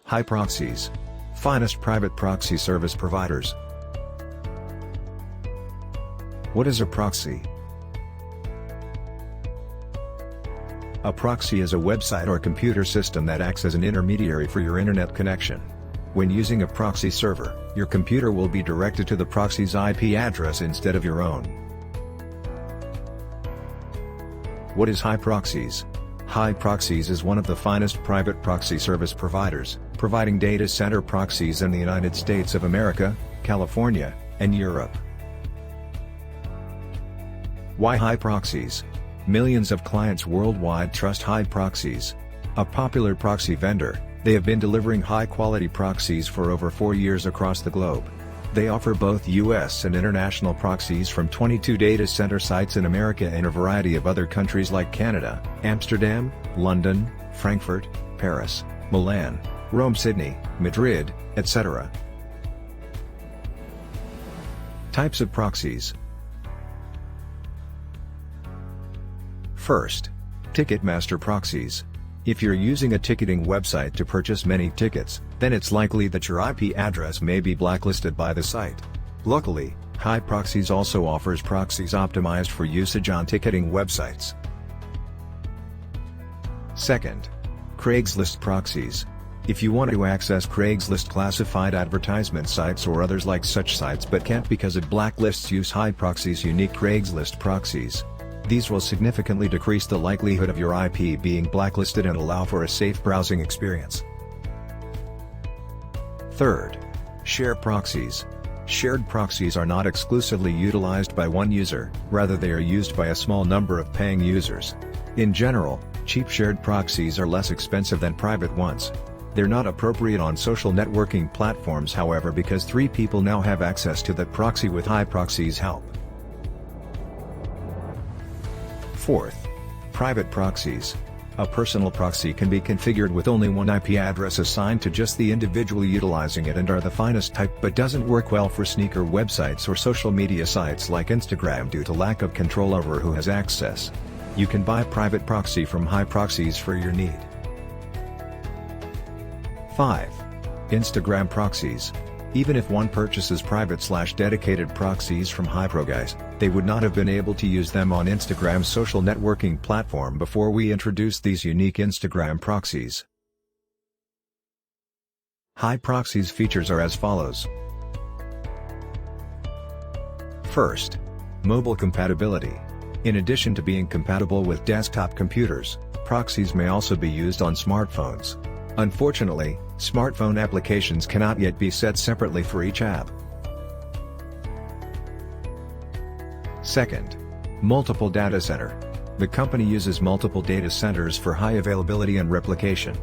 High Proxies. Finest private proxy service providers. What is a proxy? A proxy is a website or computer system that acts as an intermediary for your internet connection. When using a proxy server, your computer will be directed to the proxy's IP address instead of your own. What is High Proxies? High Proxies is one of the finest private proxy service providers, providing data center proxies in the United States of America, California, and Europe. Why High Proxies? Millions of clients worldwide trust High Proxies. A popular proxy vendor, they have been delivering high-quality proxies for over 4 years across the globe. They offer both US and international proxies from 22 data center sites in America and a variety of other countries like Canada, Amsterdam, London, Frankfurt, Paris, Milan, Rome, Sydney, Madrid, etc. Types of proxies. First, Ticketmaster proxies. If you're using a ticketing website to purchase many tickets, then it's likely that your IP address may be blacklisted by the site. Luckily, High Proxies also offers proxies optimized for usage on ticketing websites. Second, Craigslist proxies. If you want to access Craigslist classified advertisement sites or others like such sites but can't because it blacklists, use High Proxies' unique Craigslist proxies. These will significantly decrease the likelihood of your IP being blacklisted and allow for a safe browsing experience. Third, Shared proxies. Shared proxies are not exclusively utilized by one user, rather they are used by a small number of paying users. In general, cheap shared proxies are less expensive than private ones. They're not appropriate on social networking platforms, however, because 3 people now have access to the proxy with High Proxies' help. Fourth, private proxies. A personal proxy can be configured with only one IP address assigned to just the individual utilizing it and are the finest type, but doesn't work well for sneaker websites or social media sites like Instagram due to lack of control over who has access. You can buy private proxy from High Proxies for your need. 5. Instagram proxies. Even if one purchases private/dedicated proxies from Highproxies, they would not have been able to use them on Instagram's social networking platform before we introduced these unique Instagram proxies. High Proxies features are as follows. First, mobile compatibility. In addition to being compatible with desktop computers, proxies may also be used on smartphones. Unfortunately, smartphone applications cannot yet be set separately for each app. Second, multiple data center. The company uses multiple data centers for high availability and replication.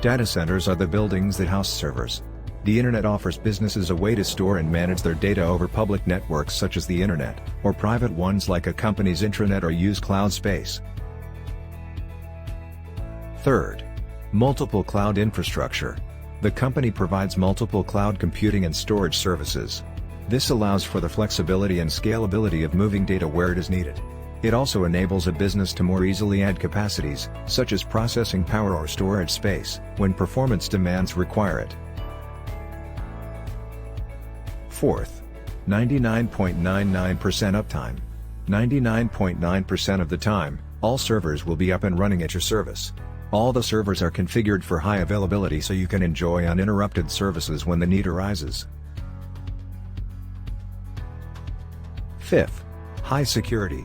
Data centers are the buildings that house servers. The Internet offers businesses a way to store and manage their data over public networks such as the Internet, or private ones like a company's intranet, or use cloud space. Third, multiple cloud infrastructure. The company provides multiple cloud computing and storage services. This allows for the flexibility and scalability of moving data where it is needed. It also enables a business to more easily add capacities, such as processing power or storage space, when performance demands require it. Fourth, 99.99% uptime. 99.9% of the time, all servers will be up and running at your service. All the servers are configured for high availability so you can enjoy uninterrupted services when the need arises. Fifth, high security.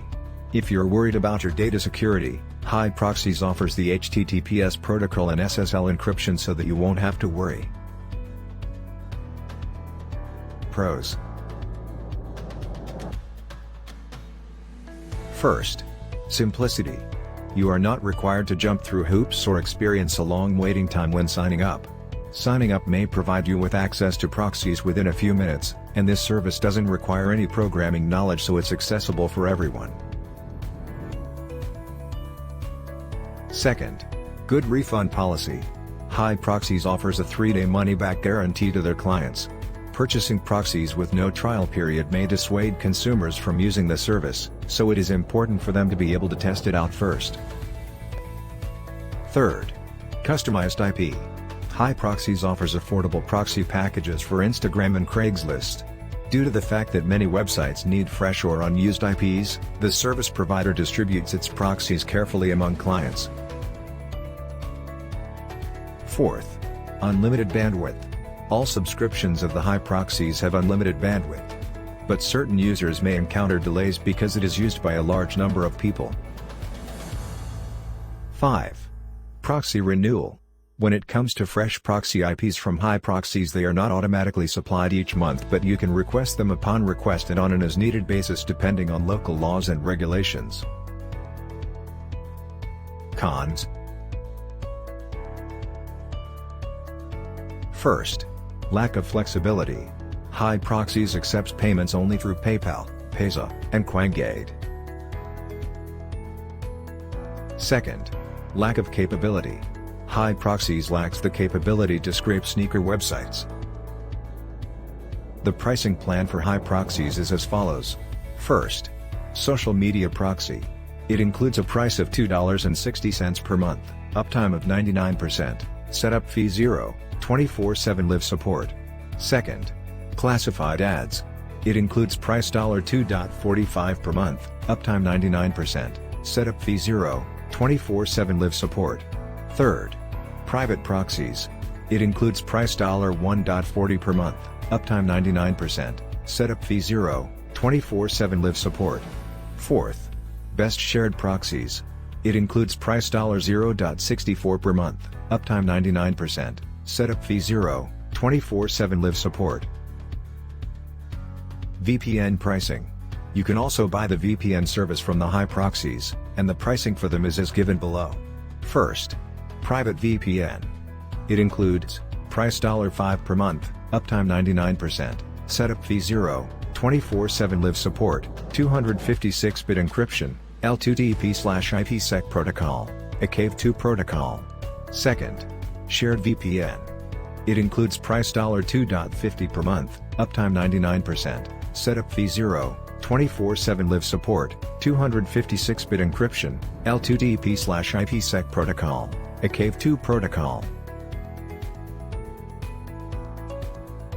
If you're worried about your data security, High Proxies offers the HTTPS protocol and SSL encryption so that you won't have to worry. Pros. First, simplicity. You are not required to jump through hoops or experience a long waiting time when signing up. Signing up may provide you with access to proxies within a few minutes, and this service doesn't require any programming knowledge, so it's accessible for everyone. Second, good refund policy. High Proxies offers a 3-day money-back guarantee to their clients. Purchasing proxies with no trial period may dissuade consumers from using the service, so it is important for them to be able to test it out first. Third, customized IP. Highproxies offers affordable proxy packages for Instagram and Craigslist. Due to the fact that many websites need fresh or unused IPs, the service provider distributes its proxies carefully among clients. Fourth, unlimited bandwidth. All subscriptions of the Highproxies have unlimited bandwidth. But certain users may encounter delays because it is used by a large number of people. 5. Proxy renewal. When it comes to fresh proxy IPs from Highproxies, they are not automatically supplied each month, but you can request them upon request and on an as-needed basis depending on local laws and regulations. Cons. First, lack of flexibility. Highproxies accepts payments only through PayPal, Payza, and QuangGate. Second, lack of capability. Highproxies lacks the capability to scrape sneaker websites. The pricing plan for Highproxies is as follows. First, social media proxy. It includes a price of $2.60 per month, uptime of 99%, setup fee 0, 24/7 live support. Second, classified ads. It includes price $2.45 per month, uptime 99%, setup fee 0, 24/7 live support. Third, private proxies. It includes price $1.40 per month, uptime 99%, setup fee 0, 24/7 live support. Fourth, best shared proxies. It includes price $0.64 per month, uptime 99%, setup fee 0, 24/7 live support. VPN pricing. You can also buy the VPN service from the Highproxies, and the pricing for them is as given below. First, private VPN. It includes price $5 per month, uptime 99%, setup fee 0, 24/7 live support, 256-bit encryption, L2TP/IPsec protocol, a Cave2 protocol. Second, shared VPN. It includes price $2.50 per month, uptime 99%, setup fee 0, 24/7 live support, 256-bit encryption, L2TP/IPsec protocol, a Cave2 protocol.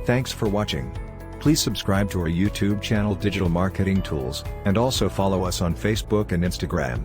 Thanks for watching. Please subscribe to our YouTube channel Digital Marketing Tools, and also follow us on Facebook and Instagram.